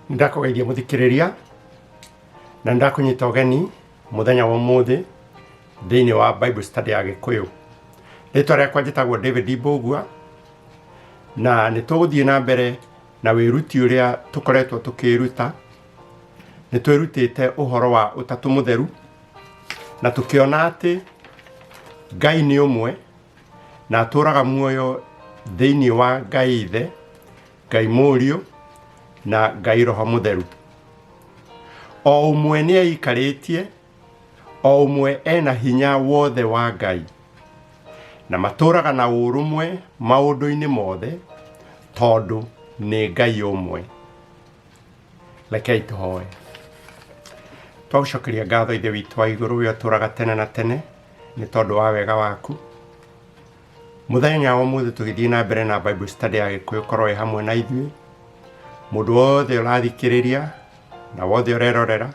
Ndakugeithia muthikiriria na ndakunyita ugeni muthenya wa umuthi thiini wa Bible study ya Gikuyu. Ritwa riakwa njitagwo David Mbugua na nituguthie na mbere na wiruti uria tukoretwo tukiruta. Nitwirutite uhoro wa utatu mutheru na tukiona ati Ngai ni umwe na aturaga muoyo thiini wa Ngai Ithe, Ngai Mũriũ na Ngai Roho Mutheru. O umwe ni aikaritie, o umwe ena hinya wothe wa Ngai na maturaga na urumwe maundu-ini mothe tondu ni Ngai umwe. Rekei tuhoe. Twagucokeria ngatho Ithe witũ wa igũrũ we ũtũraga tene na tene ni tondu wa wega waku. Muthenya wa umuthi tugithie na mbere na Bible study ya Gikuyu korwo hamwe na ithuĩ. Mundu wothe ũrathikĩrĩria na wothe ũrerorera,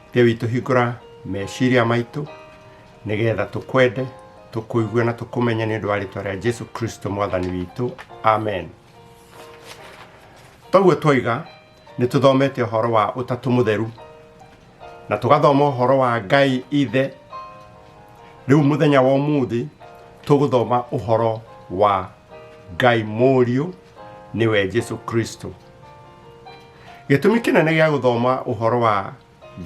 Ithe witũ hingũra meciria maitũ nigetha tukwende, tukuigue na tukumenye ni ũndũ wa rĩĩtwa rĩa Jesu Kristo mwathani witũ. Amen. Toguo twoiga ni tuthomete ũhoro wa utatu mutheru na tugathoma ũhoro wa Ngai Ithe. Rĩu muthenya wa umuthi tuguthoma ũhoro wa Ngai Mũriũ niwe Jesu Kristo. Gĩtũmi kĩnene gĩa guthoma ũhoro wa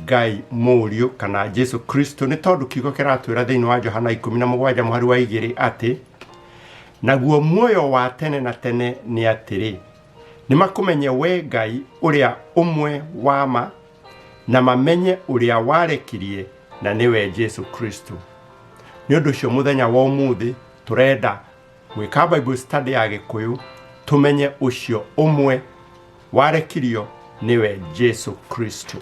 Ngai Mũriũ kana Jesu Kristo ni tondu kiugo kĩratwĩra thĩinĩ wa Johana 17:2 atĩ naguo muoyo wa tene na tene ni atĩrĩ, nimakumenye we Ngai ũrĩa ũmwe wa ma na mamenye ũrĩa warekirie na niwe Jesu Kristo. Ni ũndũ ũcio muthenya wa umuthi turenda gwĩka Bible study ya Gikuyu tumenye ũcio ũmwe warekirio niwe Jesu Kristo.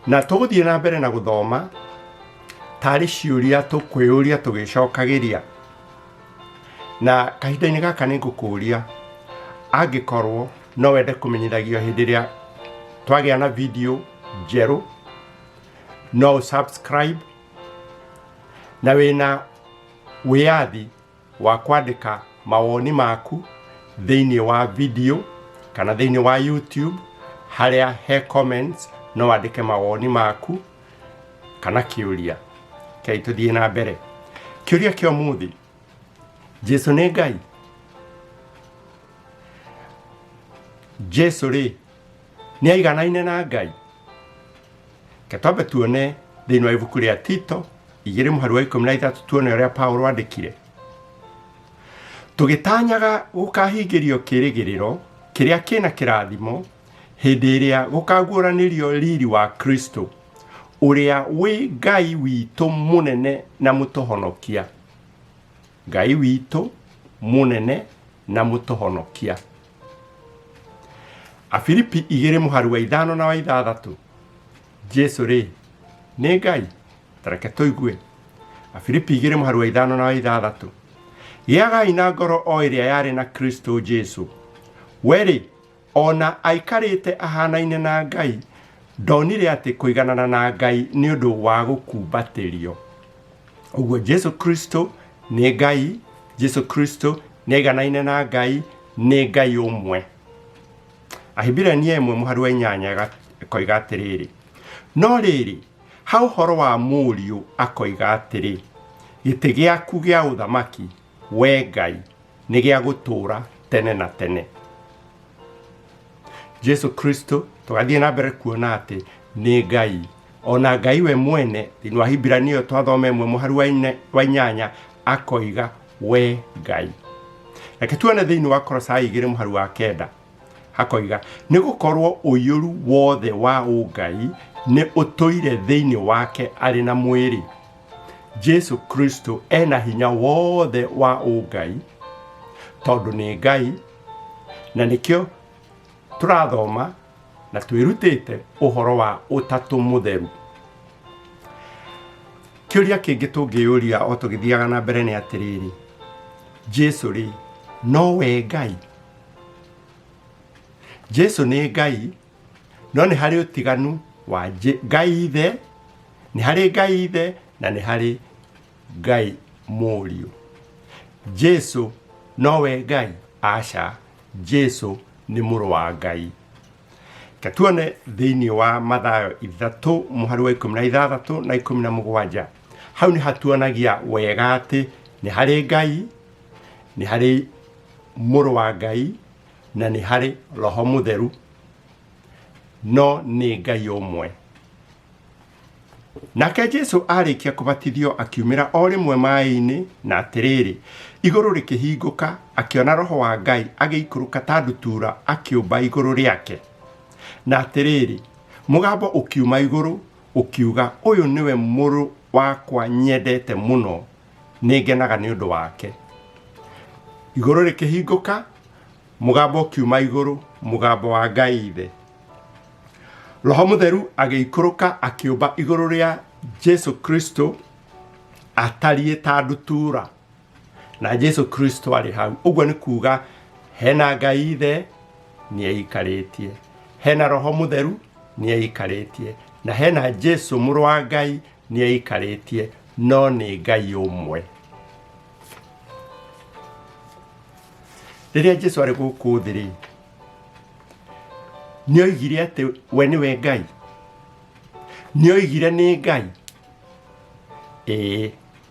Na tuguthie na mbere na guthoma tari ciuria tukwĩũria tũgĩcokagiria. Na kahinda-inĩ gaka nĩ ngũkũria angĩkorwo no wende kũmenyithagio hĩndĩ ĩrĩa twagĩa na video njerũ, no subscribe na wĩna wĩyathi wa kwandĩka mawoni maku thĩinĩ wa video kana thĩinĩ wa YouTube harĩa he comments no wandĩke mawoni maku kana kĩũria. Kei tuthie na mbere. Kĩũria kĩa ũmũthĩ: Jesu nĩ Ngai? Jesu rĩ nĩ aiganaine na Ngai? Ke twambe tuone thĩinĩ wa ibuku rĩa Tito 2:13 tuone ũrĩa Paulo andĩkire. Tũgĩtanyaga gũkahingĩrio kĩrĩgĩrĩro kĩrĩa kĩna kĩrathimo hĩndĩ ĩrĩa gũkaguũranĩrio riri wa Kristo ũrĩa wĩ Ngai witũ mũnene na mũtũhonokia. Ngai witũ mũnene na mũtũhonokia. Afilipi 2:5-6. Jesu rĩ nĩ Ngai? Tareke tuigue. Afilipi 2:5-6. Gĩagai na ngoro o ĩrĩa yarĩ na Kristo Jesu. Weri ona aikarĩte ahanaine na Ngai, ndonire atĩ kũiganana na Ngai nĩ ũndũ wa gũkumbatĩrio. Ũguo Jesu Kristo nĩ Ngai, Jesu Kristo nĩ aiganaine na Ngai, nĩ Ngai ũmwe. Ahibirania 1:8 akoiga atĩrĩrĩ, no rĩrĩ ha ũhoro wa Mũriũ akoiga atĩrĩ, gĩtĩ gĩaku gĩa ũthamaki we Ngai nĩ gĩa gũtũũra tene na tene. Jesu Kristo tugathie na mbere kuona atĩ nĩ Ngai, ona Ngai we mwene thĩinĩ wa Hibirania twathoma 1:8 akoiga we Ngai. Reke tuone thĩinĩ wa Kolosai 2:9 hakoiga nĩ gũkorwo ũiyũru wothe wa ũngai nĩ ũtũire thĩinĩ wake arĩ na mwĩrĩ. Jesu Kristo ena hinya wothe wa ũngai tondu nĩ Ngai, na nĩkĩo turathoma na twĩrutĩte ũhoro wa utatu mutheru. Kĩũria kĩngĩ tũngĩũria o tũgĩthiaga na mbere nĩ atĩrĩrĩ, Jesu rĩ no we Ngai? Jesu nĩ Ngai, no nĩ harĩ ũtiganu wa Ngai Ithe, nĩ harĩ Ngai Ithe na nĩ harĩ Ngai Mũriũ. Jesu no we Ngai? Aca, Jesu ni mũrũ wa Ngai. Reke tuone thiini wa Mathayo 3:16 na 17. Hau ni hatuonagia wega ati ni hari Ngai, ni hari Mũrũ wa Ngai, na ni hari Roho Mutheru, no ni Ngai umwe. Nake Jesu arikia kubatithio akiumira o rimwe mai-ini, na atiriri iguru rikihinguka, akiona Roho wa Ngai agiikuruka ta ndutura akiumba iguru riake. Na atiriri mugambo ukiuma iguru ukiuga, uyu niwe Mũrũ wakwa nyendete muno, ningenaga ni undu wake. Iguru rikihinguka, mugambo ukiuma iguru, mugambo wa Ngai Ithe. Roho Mutheru agiikuruka akiumba iguru ria Jesu Kristo atarie ta ndutura, na Jesu Kristo ari hau. Uguo ni kuga hena Ngai Ithe ni aikaritie, hena Roho Mutheru ni aikaritie, na hena Jesu Mũrũ wa Ngai ni aikaritie, no ni Ngai umwe. Riria Jesu ari guku thiri, ni oigire ati we niwe Ngai? Ni oigire ni Ngai?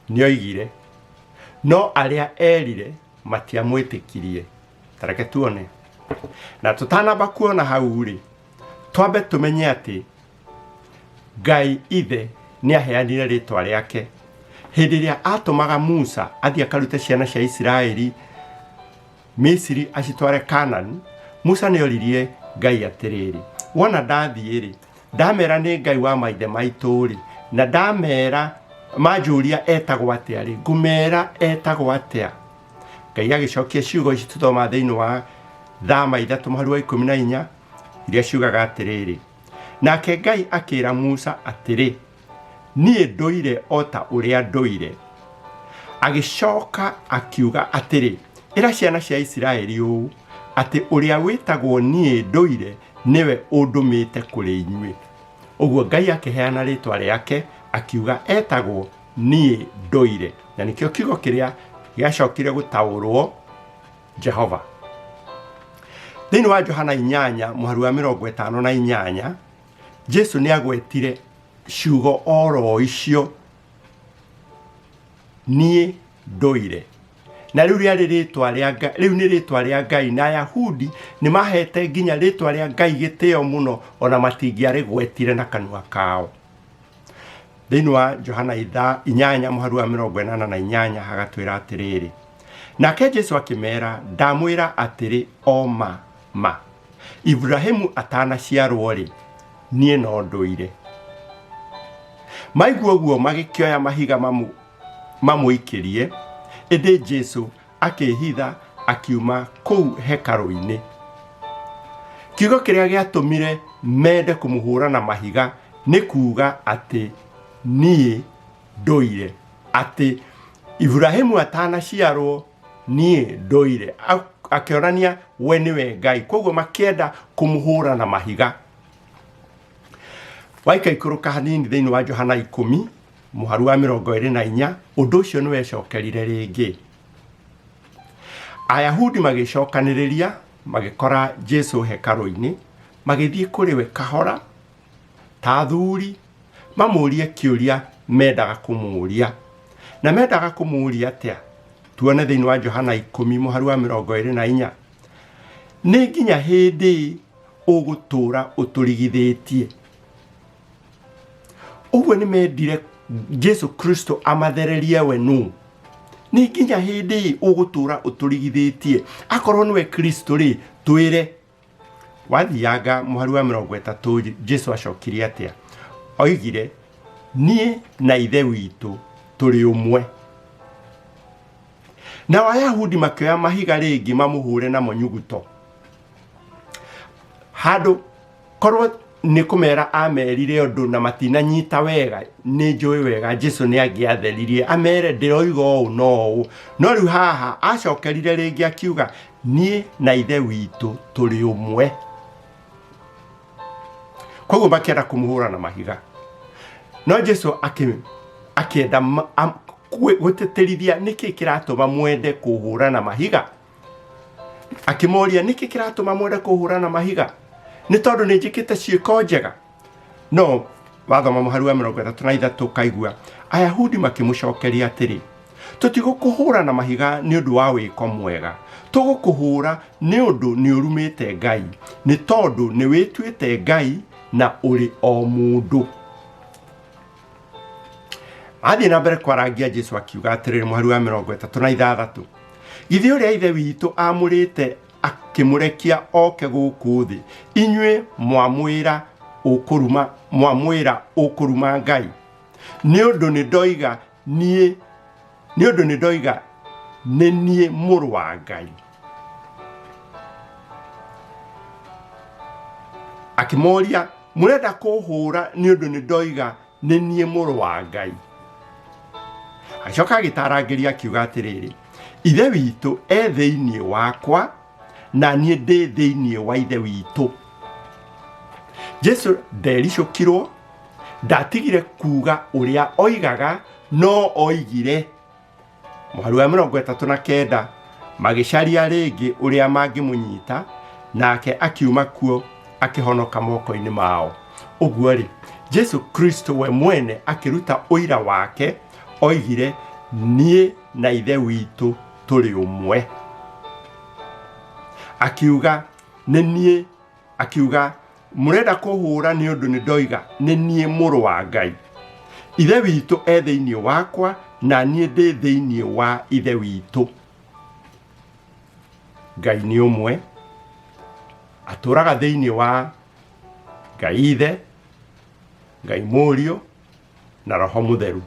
Ni oigire, no aria erire matiamwitikirie. Tareke tuone. Na tutanamba kuona hau ri, twambe tumenye ati Ngai Ithe ni aheanire ritwa riake hindi ria atumaga Musa athie akarute ciana cia Israeli Misiri acitware Kanani. Musa ni oririe Ngai atiriri, wona ndathie ri, ndamera ni Ngai wa maithe maitu ri, na ndamera majuria etagwo atia ri, ngumera etagwo atia? Ngai agicokia ciugo ici tuthoma thiini wa Thama 3:14 iria ciugaga atiriri, nake Ngai akira Musa atiri, nie ndoire ota uria ndoire. Agicoka akiuga atiri, ira ciana cia Israeli uu ati uria witagwo nie ndoire niwe undumite kuri inyui. Uguo Ngai akiheana ritwa riake akiuga etagwo nie ndoire, na nikio kiugo kiria giacokire gutaurwo Jehova. Thiini wa Johana 8:58 Jesu ni agwetire ciugo oro icio nie ndoire, na riu ni ritwa ria Ngai, na Ayahudi ni mahete nginya ritwa ria Ngai gitio muno, ona matingiari gwetire na kanua kao. Thiini wa Johana 8:48 hagatwira atiriri, nake Jesu akimera, ndamwira atiri oma ma, Ibrahimu atanaciarwo ri, nie no ndoire. Maigua uguo magikioya mahiga mamuikirie, indi Jesu akihitha akiuma kou hekalu-ini. Kiugo kiria giatumire mende kumuhura na mahiga ni kuga ati nie ndoire, ati Ibrahimu atanaciarwo nie ndoire, akionania we niwe Ngai. Koguo makienda kumuhura na mahiga. Waika ikuruka hanini thiini wa Johana 10:24 undu ucio ni wecokerire ringi. Ayahudi magicokaniriria magikora Jesu hekalu-ini, magithie kuri we kahora ta thuri, mamurie kiuria mendaga kumuria. Na mendaga kumuria atia? Tuone thiini wa Johana 10:24, ni nginya hindi ugutura uturigithitie? Uguo ni mendire Jesu Kristo amathererie we nu. Ni nginya hindi ugutura uturigithitie? Akorwo niwe Kristo ri, twire. Wathianga 30 Jesu acokirie atia? Oigire, nie na Ithe witu turi umwe. Na Wayahudi makioya mahiga ringi mamuhure na monyuguto. Hado korwo ni kumera amerire undu na matinanyita wega, ni njui wega Jesu ni agiatheririe amere ndiroiga uu no uu, no riu haha acokerire ringi akiuga, nie na Ithe witu turi umwe. Koguo makienda kumuhura na mahiga, no Jesu akienda guteterithia niki kiratuma mwende kuhura na mahiga. Akimoria niki kiratuma mwende kuhura na mahiga? nĩ tondũ nĩ njĩkĩte ciĩko njega. No wathoma mũhari wa 33 kaigua Ayahudi makĩmũcokeria atĩrĩ, tũtigũkũhũra na mahiga nĩ ũndũ wa wĩko mwega, tũgũkũhũra nĩ ũndũ nĩ ũrumĩte Ngai, nĩ tondũ nĩ wĩtuĩte Ngai na ũrĩ o mũndũ. Athiĩ na mbere kwarangia Jesũ akiuga atĩrĩrĩ mũhari wa 36, githĩ ũrĩa ithe witũ amũrĩte akĩmũrekia oke gũkũ thĩ, inyuĩ mwamwĩra ũkũruma Ngai, nĩ ũndũ nĩ ndoiga nĩ niĩ mũrũ wa Ngai. Akĩmoria, mũrenda kũhũra nĩ ũndũ nĩ ndoiga nĩ niĩ mũrũ wa Ngai? Acoka agĩtarangĩria akiuga atĩrĩrĩ, ithe witũ thĩinĩ wakwa na niĩ ndĩ thĩinĩ wa ithe witũ. Jesũ ndericũkirwo, ndatigire kuuga ũrĩa oigaga, no oigire. Mũhari wa 39 magĩcaria rĩngĩ ũrĩa mangĩmũnyita, nake akiuma kuo akĩhonoka moko-inĩ mao. Ũguo rĩ, Jesũ Kristo we mwene akĩruta ũira wake, oigire niĩ na ithe witũ tũrĩ ũmwe. Akiuga mũrenda kũhũra nĩ ũndũ nĩ ndoiga nĩ niĩ mũrũ wa Ngai. Ithe witũ thĩinĩ wakwa na niĩ ndĩ thĩinĩ wa ithe witũ. Ngai nĩ ũmwe, atũraga thĩinĩ wa Ngai ithe, Ngai mũriũ na Roho Mũtheru.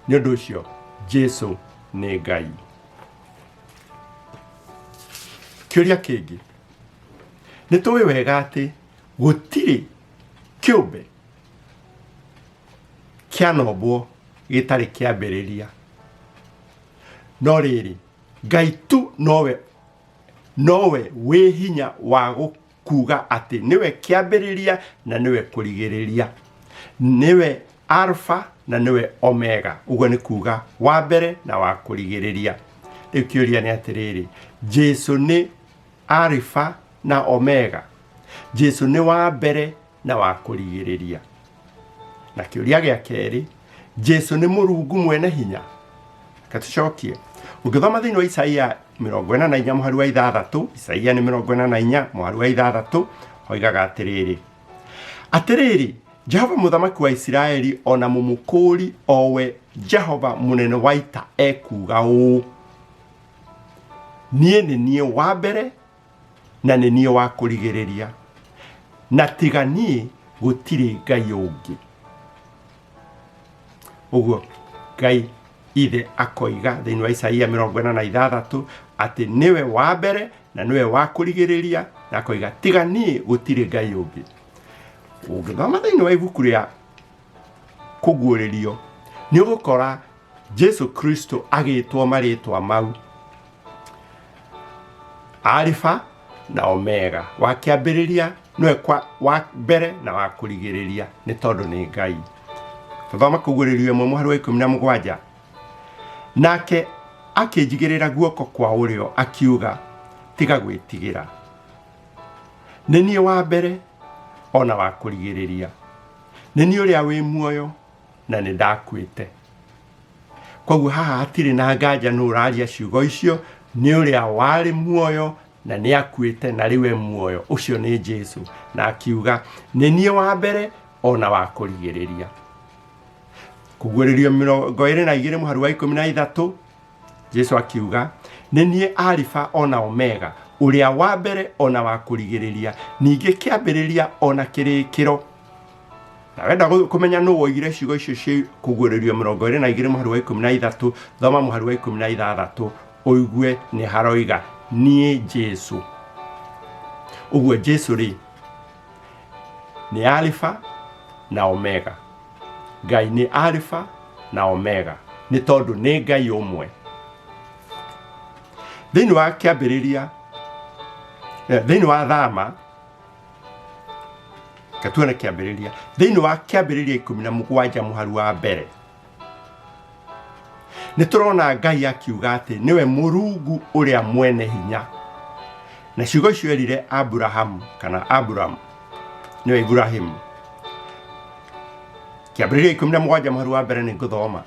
Nĩ ũndũ ũcio Jesũ nĩ Ngai. Kĩũria kĩngĩ, nĩ tũĩ wega atĩ gũtirĩ kĩũmbe kĩanombwo gĩtarĩ kĩambĩrĩria. No rĩrĩ, Ngai tu nowe wĩ hinya wa kuga atĩ nĩwe kĩambĩrĩria na nĩwe kũrigĩrĩria. Nĩwe Alpha na nĩwe Omega, ũguo nĩ kuga wa mbere na wa kũrigĩrĩria. Rĩu kĩũria nĩ atĩrĩrĩ, Jesũ nĩ Alpha na Omega? Jesũ nĩ wa mbere na wa kũrigĩrĩria? Na kĩũria gĩa kerĩ, Jesũ nĩ Mũrungu mwene hinya? Katũcokie. Ũngĩthoma thĩinĩ wa Isaia 44 mũhari wa 6, Isaia nĩ 44 mũhari wa 6, oigaga atĩrĩrĩ, Jehova mũthamaki wa Isiraeli ona mũmũkũri owe Jehova mũnene wa ita ekuga ũũ, niĩ nĩ niĩ wa mbere na nĩ niĩ wa kũrigĩrĩria, na tiga niĩ gũtirĩ Ngai ũngĩ. Ũguo Ngai ithe akoiga thĩinĩ wa Isaia 46 atĩ nĩwe wa mbere na nĩwe wa kũrigĩrĩria, na akoiga tiga niĩ gũtirĩ Ngai ũngĩ. Ũngĩthoma thĩinĩ wa ibuku rĩa kũguũrĩrio nĩ ũgũkora Jesũ Kristo agĩtwo marĩtwa mau, Alpha na Omega, wa kĩambĩrĩria nĩwe wa mbere na wa kũrigĩrĩria, nĩ tondũ nĩ Ngai. Tũthoma kũguũrĩrio 1 mũhari wa 17, nake akĩnjigĩrĩra guoko kwa ũrĩo akiuga, tiga gwĩtigĩra, nĩ niĩ wa mbere ona wa kũrigĩrĩria, nĩ niĩ ũrĩa wĩ muoyo na nĩ ndakuĩte. Koguo haha hatirĩ na nganja nũ ũraria ciugo icio, nĩ ũrĩa warĩ muoyo na nĩ akuĩte na rĩu muoyo, ũcio nĩ Jesũ. Na akiuga nĩ niĩ wa mbere ona wa kũrigĩrĩria. Kũguũrĩrio 22 mũhari wa 13, Jesũ akiuga nĩ niĩ Alpha ona Omega, ũrĩa wa mbere ona wa kũrigĩrĩria, ningĩ kĩambĩrĩria ona kĩrĩkĩro. Na wenda kũmenya nũ woigire ciugo icio cia kũguũrĩrio 22 mũhari wa 13, thoma mũhari wa 16 ũigue nĩ haroiga niĩ Jesũ. Ũguo Jesũ rĩ nĩ Alpha na Omega. Ngai nĩ Alpha na Omega, nĩ tondũ nĩ Ngai ũmwe. Thĩinĩ wa kĩambĩrĩria, thĩinĩ wa Thama, katuone kĩambĩrĩria, thĩinĩ wa kĩambĩrĩria 17 mũhari wa mbere, nĩ tũrona Ngai akiuga atĩ nĩwe Mũrungu ũrĩa mwene hinya, na ciugo icio erire Abraham kana Abram niwe Ibrahim. Kĩambĩrĩria 17 mũhari wa mbere nĩ ngũthoma.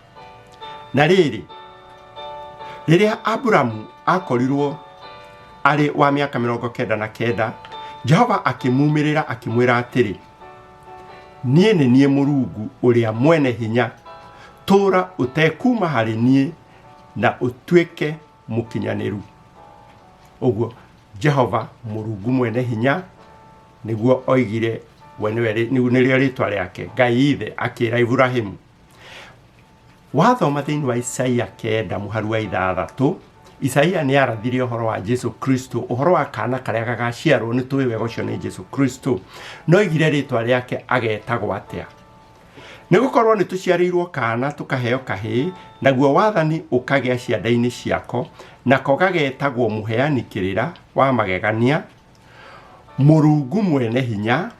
Na rĩrĩa Aburamu akorirwo arĩ wa mĩaka 99, Jehova akĩmumĩrĩra akĩmwĩra atĩrĩ, niĩ nĩ niĩ Mũrungu ũrĩa mwene hinya, tũũra ũtekuma harĩ niĩ na ũtuĩke mũkinyanĩru. Ũguo Jehova Mũrungu mwene hinya nĩguo oigire nĩrĩo rĩtwa rĩake. Ngai ithe akĩra Ibrahimu. Wathoma thĩinĩ wa Isaia 9 mũhari wa 6, Isaia nĩ arathirie ũhoro wa Jesu Kristo, ũhoro wa kana karĩa gagaciarwo. Nĩ tũĩ wega ũcio nĩ Jesu Kristo, no oigire rĩtwa rĩake agetagwo atĩa. Nĩ gũkorwo nĩ tũciarĩirwo kana tũkaheo kahĩĩ, naguo wathani ũkagĩa ciande-inĩ ciako, nako gagetagwo mũheani kĩrĩra wa magegania, Mũrungu mwene hinya,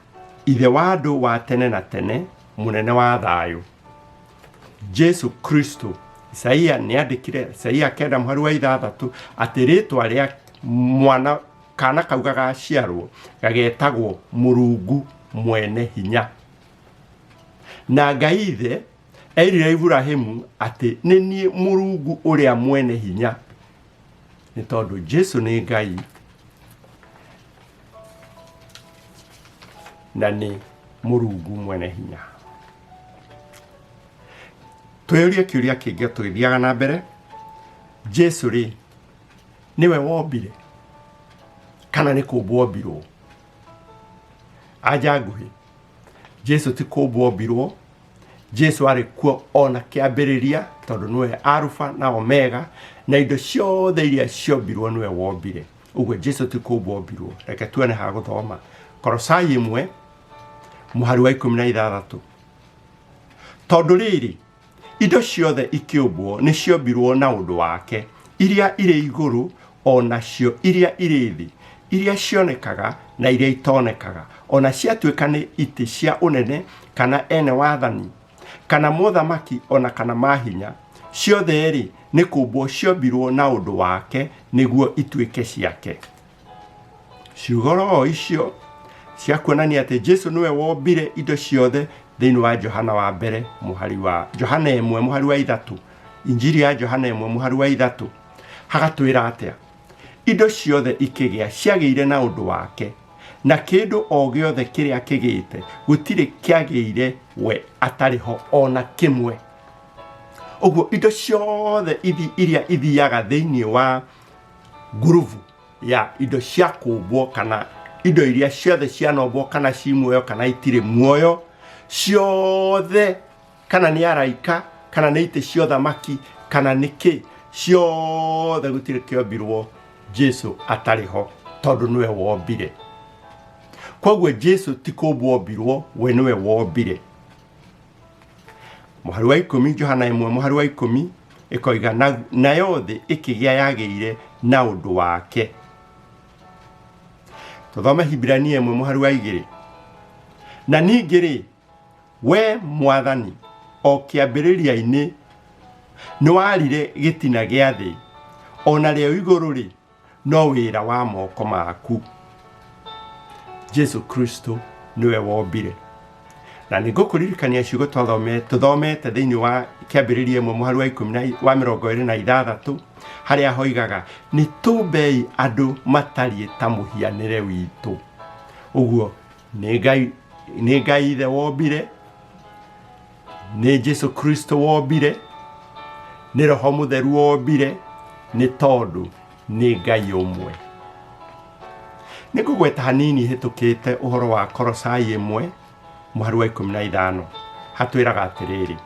ithe wa andũ wa tene na tene, mũnene wa thayũ. Jesu Kristo, Isaia nĩ andĩkire Isaia 9 mũhari wa 6 atĩ rĩtwa rĩa mwana kana kau gagaciarwo gagetagwo Mũrungu mwene hinya. Na Ngai ithe erire Ibrahimu atĩ nĩ niĩ Mũrungu ũrĩa mwene hinya, nĩ tondũ Jesu nĩ Ngai na nĩ Mũrungu mwene hinya. Twĩyũrie kĩũria kĩngĩ tũgĩthiaga na mbere. Jesu rĩ, nĩwe wombire kana nĩ kũmbwo ombirwo? Anja nguhĩ, Jesu ti kũmbwo ombirwo. Jesu arĩ kuo ona kĩambĩrĩria, tondũ nĩwe Alpha na Omega, na indo ciothe iria ciombirwo nĩwe wombire. Ũguo Jesu ti kũmbwo ombirwo. Reke tuone ha gũthoma Kolosai 1 mũhari wa 16. Tondũ rĩrĩ, indo ciothe ikĩũmbwo nĩ ciombirwo na ũndũ wake, iria irĩ igũrũ ona cio iria irĩ thĩ, iria cionekaga na iria itonekaga, ona ciatuĩka nĩ itĩ cia ũnene kana ene wathani kana mũthamaki ona kana mahinya, ciothe rĩ nĩ kũmbwo ciombirwo na ũndũ wake nĩguo ituĩke ciake. Ciugo icio cia kuonania atĩ Jesu nĩwe wombire indo ciothe thĩinĩ wa Johana wa mbere mũhari wa Johana 1 mũhari wa 3, Injiri ya Johana 1 mũhari wa 3, hagatwĩra atĩa? Indo ciothe ikĩgĩa ciagĩire na ũndũ wake, na kĩndũ o gĩothe kĩrĩa kĩgĩte gũtirĩ kĩagĩire we atarĩ ho ona kĩmwe. Ũguo indo ciothe iria ithiaga thĩinĩ wa nguruvu ya indo cia kũmbwo kana indo iria ciothe cianombwo kana ci muoyo kana itirĩ muoyo, ciothe kana nĩ araika kana nĩ itĩ cia ũthamaki kana nĩ kĩ, ciothe gũtirĩ kĩombirwo Jesu atarĩ ho, tondũ nĩwe wombire. Koguo Jesu ti kũmbwo ombirwo, we nĩwe wombire. Mũhari wa 10 Johana 1 mũhari wa 10 ĩkoiga nayo thĩ ĩkĩgĩa yagĩire na ũndũ wake. Tũthome Hibrania 1 mũhari wa 2. Na ningĩ rĩ, we Mwathani o kĩambĩrĩria-inĩ nĩ warire gĩtina gĩa thĩ, ona rĩo igũrũ rĩ no wĩra wa moko maku. Jesu Kristo nĩwe wombire. Na nĩ ngũkũririkania ciugo tũthomete thĩinĩ wa kĩambĩrĩria 1 mũhari wa 26 harĩa hoigaga nĩ tũmbei andũ matariĩ ta mũhianĩre witũ. Ũguo nĩ Ngai ithe wombire, nĩ Jesu Kristo wombire, nĩ Roho Mũtheru wombire, nĩ tondũ nĩ Ngai ũmwe. Nĩ ngũgweta hanini hĩtũkĩte ũhoro wa Kolosai 1 mũhari wa 15 hatwĩraga atĩrĩrĩ,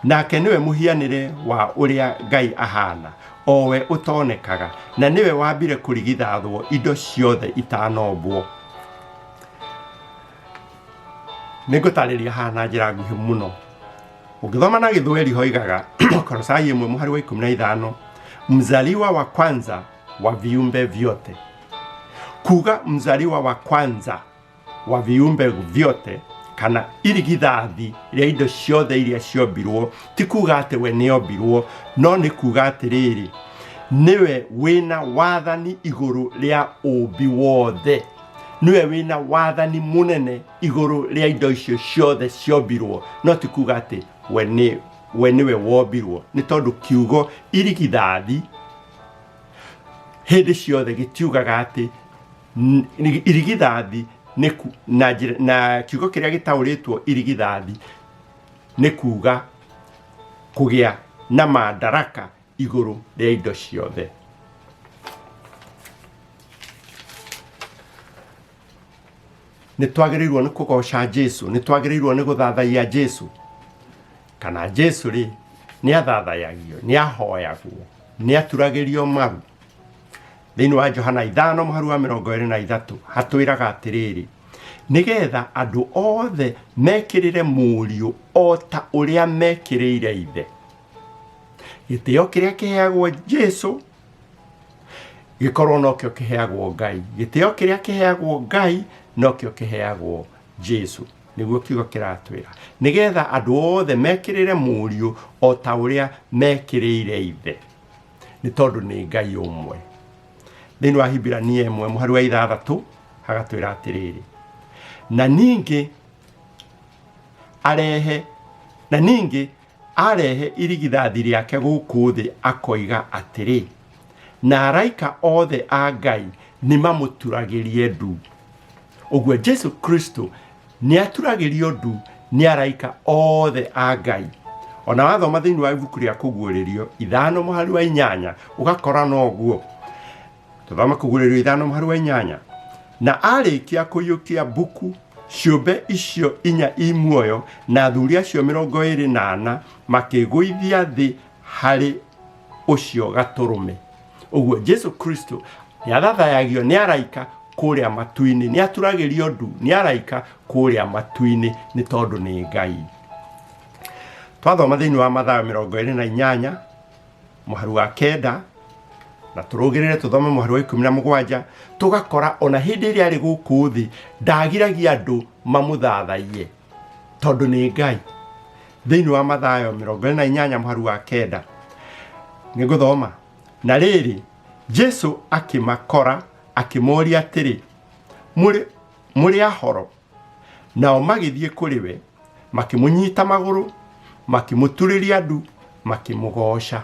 nake nĩwe mũhianĩre wa ũrĩa Ngai ahana, o we ũtonekaga, na nĩwe wambire kũrigithathwo indo ciothe itanombwo. Nĩ ngũtarĩria haha na njĩra nguhĩ mũno. Ũngĩthoma na Gĩthweri hoigaga Kolosai 1 mũhari wa 15, mzaliwa wa kwanza wa viumbe vyote. Kuga mzaliwa wa kwanza wa viumbe vyote kana irigithathi rĩa indo ciothe iria ciombirwo, ti kuga atĩ we nĩ ombirwo, no nĩ kuga atĩrĩrĩ, niwe wina wathani iguru ria ubi wothe, niwe wina wathani munene iguru ria indo icio ciothe ciombirwo, no ti kuga ati we niwe wombirwo, ni tondu kiugo irigithathi hindi ciothe gitiugaga ati irigithathi na kiugo kiria gitauritwo irigithathi ni kuga kugia na madaraka iguru ria indo ciothe. Ni twagirirwo ni kugoca Jesu, ni twagirirwo ni guthathaiya Jesu, kana Jesu ri ni athathayagio, ni ahoyagwo, ni aturagirio maru. Thiini wa Johana 5:23 hatwiraga atiriri, nigetha andu othe mekirire muriu o ta uria mekirire ithe. Gitio kiria kiheagwo Jesu gikorwo nokio kiheagwo Ngai, gitio kiria kiheagwo Ngai nokio kiheagwo Jesu. Niguo kiugo kiratwira, nigetha andu othe mekirire muriu o ta uria mekirire ithe, ni tondu ni Ngai umwe. Thiini wa Hibirania 1:6 hagatwira atiriri, na ningi arehe irigithathi riake guku thi akoiga atiri, na araika othe a Ngai ni mamuturagirie ndu. Uguo Jesu Kristo ni aturagirio ndu ni araika othe a Ngai. Ona wathoma thiini wa ibuku ria kuguririo 5:8 ugakora no guo. Tuthoma kuguririo 5:8, na arikia kuyukia buku ciumbe icio inya imuoyo na athuri acio 24 makiguithia thi hari ucio gaturume. Uguo Jesu Kristo ni athathayagio ni araika kuria matu-ini, ni aturagirio ndu ni araika kuria matu-ini, ni tondu ni Ngai. Twathoma thiini wa Mathayo 28 muharu wa 9 na turugirire tuthome muharu wa 17 tugakora ona hindi iria ari guku thi ndagiragia andu mamuthathaiye tondu ni Ngai. Thiini wa Mathayo 28 muharu wa 9 niguthoma, na riri Jesu akimakora akimoria atiri, muri ahoro. Nao magithie kuri we makimunyita maguru, makimuturiria ndu, makimugoca.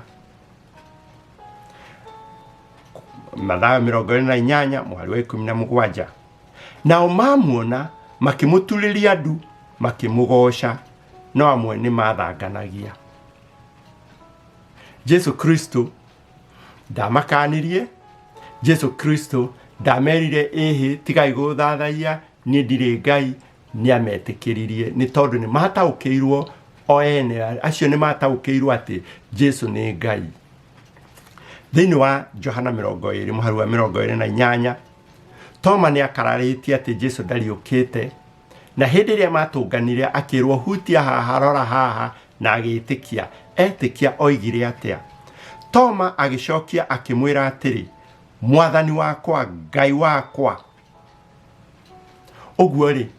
Mathayo 28 muharu wa 17, nao mamuona makimuturiria ndu, makimugoca, no amwe ni mathanganagia. Jesu Kristo ndamakanirie, Jesu Kristo ndamerire ehe tigai guthathaiya, ni ndiri Ngai, ni ametikiririe, ni tondu ni mataukiirwo o ene acio ni mataukiirwo ati Jesu ni Ngai. Thiini wa Johana 20 muharu wa 28 Toma ni akararitie ati Jesu ndariukite, na hindi iria matunganire akirwo hutia haha, rora haha, na agitikia. Etikia oigire atia? Toma agicokia akimwira atiri, Mwathani wakwa, Ngai wakwa. Uguo ri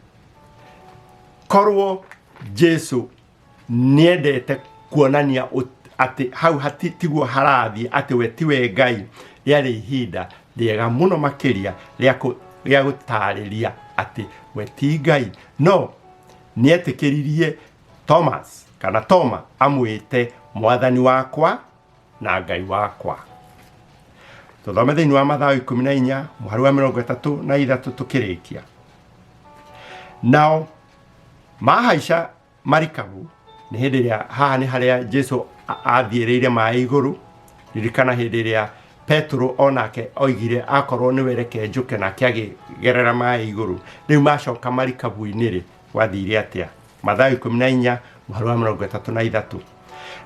korwo Jesu niendete kuonania ati hau hatitiguo harathi ati we tiwe Ngai, riari ihinda riega muno makiria ria gutariria ati we ti Ngai. No nietikiririe Thomas kana Toma amwite Mwathani wakwa na Ngai wakwa. Tuthome thiini wa Mathayo 14 muharu wa 33 tukirikia. Nao mahaica marikabu, ni hindi iria haha ni haria Jesu athiiriire mai iguru. Ririkana hindi iria Petro onake oigire akorwo ni wereke njuke na kiagerera mai iguru. Riu macoka marikabu-ini ri wathire atia? Mathayo 14 muharu wa 33.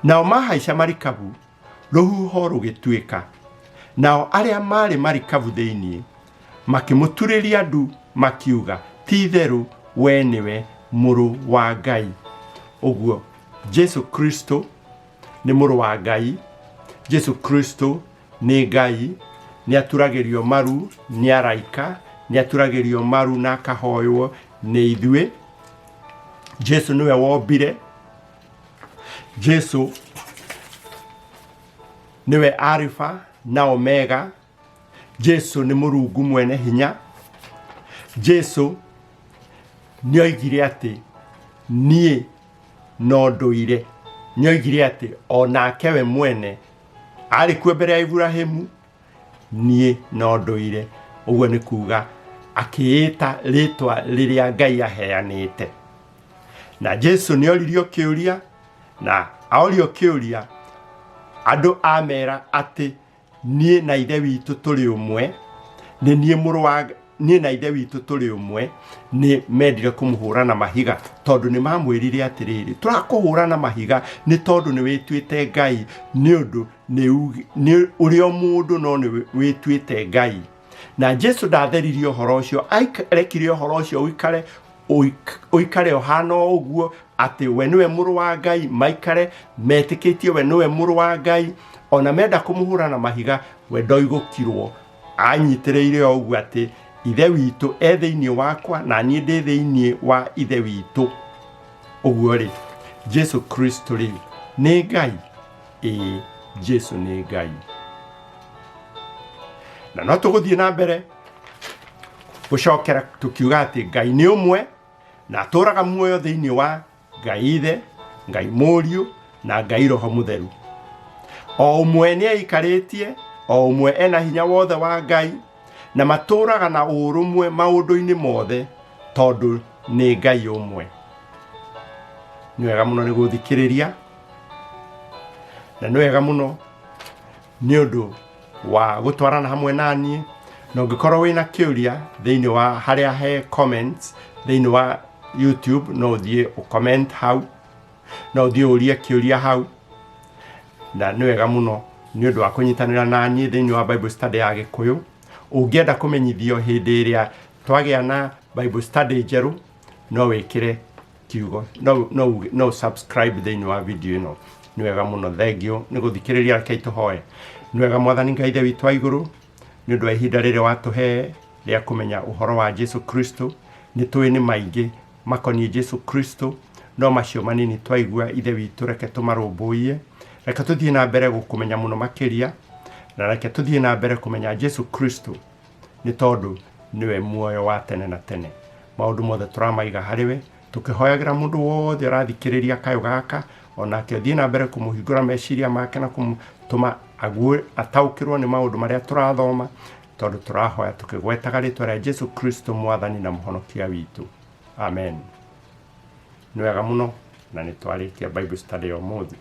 Nao mahaica marikabu, ruhuho rugituika, nao aria mari marikabu thiini makimuturiria ndu, makiuga, ti theru we niwe muru wa Ngai. Uguo Jesu Kristo ni muru wa Ngai. Jesu Kristo ni Ngai, ni aturagirio maru ni araika, ni aturagirio maru na kahoywo ni ithue. Jesu niwe wombire. Jesu niwe Alpha na omega. Jesu nĩ Mũrungu mwene hinya. Jesu nĩoigire atĩ niĩ no ndũire. Nĩoigire atĩ onake we mwene arĩ kuo mbere ya Ibrahimu, niĩ no ndũire. Ũguo nĩ kuuga akĩĩta rĩtwa rĩrĩa Ngai aheanĩte. Na Jesu nĩoririo kĩũria, na aorio kĩũria andũ amera atĩ niĩ na ithe witũ tũrĩ ũmwe, nĩ niĩ mũrũ wa niĩ na ithe witũ tũrĩ ũmwe. Nĩ mendire kũmũhũra na mahiga tondũ nĩ mamwĩrire atĩrĩrĩ, tũrakũhũra na mahiga nĩ tondũ nĩ wĩtuĩte Ngai, nĩ ũndũ nĩ ũrĩ o mũndũ no nĩ wĩtuĩte Ngai. Na Jesu ndatheririe ũhoro ũcio, arekire ũhoro ũcio ũikare ũhana ũguo atĩ we nĩwe mũrũ wa Ngai, maikare metĩkĩtie we nĩwe mũrũ wa Ngai. Ona menda kũmũhũra na mahiga, we ndoigũkirwo, anyitĩrĩire o ũguo atĩ ithe witũ e thĩinĩ wakwa na niĩ ndĩ thĩinĩ wa ithe witũ. Ũguo rĩ, Jesu Kristo rĩ nĩ Ngai? Ĩĩ, Jesu nĩ Ngai. Na no tũgũthiĩ na mbere gũcokera tũkiuga atĩ Ngai nĩ ũmwe na atũraga muoyo thĩinĩ wa Ngai Ithe, Ngai Mũriũ na Ngai Roho Mũtheru. O ũmwe nĩ aikarĩtie, o ũmwe ena hinya wothe wa Ngai, na matũraga na ũrũmwe maũndũ-inĩ mothe tondũ nĩ Ngai ũmwe. Nĩ wega mũno nĩ gũthikĩrĩria, na nĩ wega mũno nĩ ũndũ wa gũtwarana hamwe naniĩ. Na ũngĩkorwo wĩna kĩũria thĩinĩ wa harĩa he comments thĩinĩ wa YouTube, no ũthiĩ comment hau, no ũthiĩ ũrie kĩũria hau. Na nĩ wega mũno nĩ ũndũ wa kũnyitanĩra naniĩ thĩinĩ wa Bible Study ya Gĩkũyũ. Ũngĩenda kũmenyithio hĩndĩ ĩrĩa twagĩa na Bible Study njerũ, no wĩkĩre kiugo, no subscribe thĩinĩ wa video ĩno. Nĩ wega mũno, thengio nĩ gũthikĩrĩria. Rekei tũhoe. Nĩ wega Mwathani Ngai Ithe witũ wa igũrũ, nĩ ũndũ wa ihinda rĩrĩa watũhe rĩa kũmenya ũhoro wa Jesu Kristo. Nĩ tũĩ nĩ maingĩ makoniĩ Jesu Kristo, no macio manini twaigua Ithe witũ, reke tũmarũmbũiye. Reke tũthiĩ na mbere gũkũmenya mũno makĩria, na reke tũthiĩ na mbere kũmenya Jesu Kristo, nĩ tondũ nĩwe muoyo wa tene na tene. Maũndũ mothe tũramaiga harĩwe, tũkĩhoyagĩra mũndũ wothe ũrathikĩrĩria kayũ gaka, onake ũthiĩ na mbere kũmũhingũra meciria make na kũmũtũma ataũkĩrwo nĩ maũndũ marĩa tũrathoma, tondũ tũrahoya tũkĩgwetaga rĩtwa rĩa Jesu Kristo Mwathani na Mũhonokia witũ. Amen. Nĩ wega mũno, na nĩ twarĩkia Bible Study ya ũmũthĩ.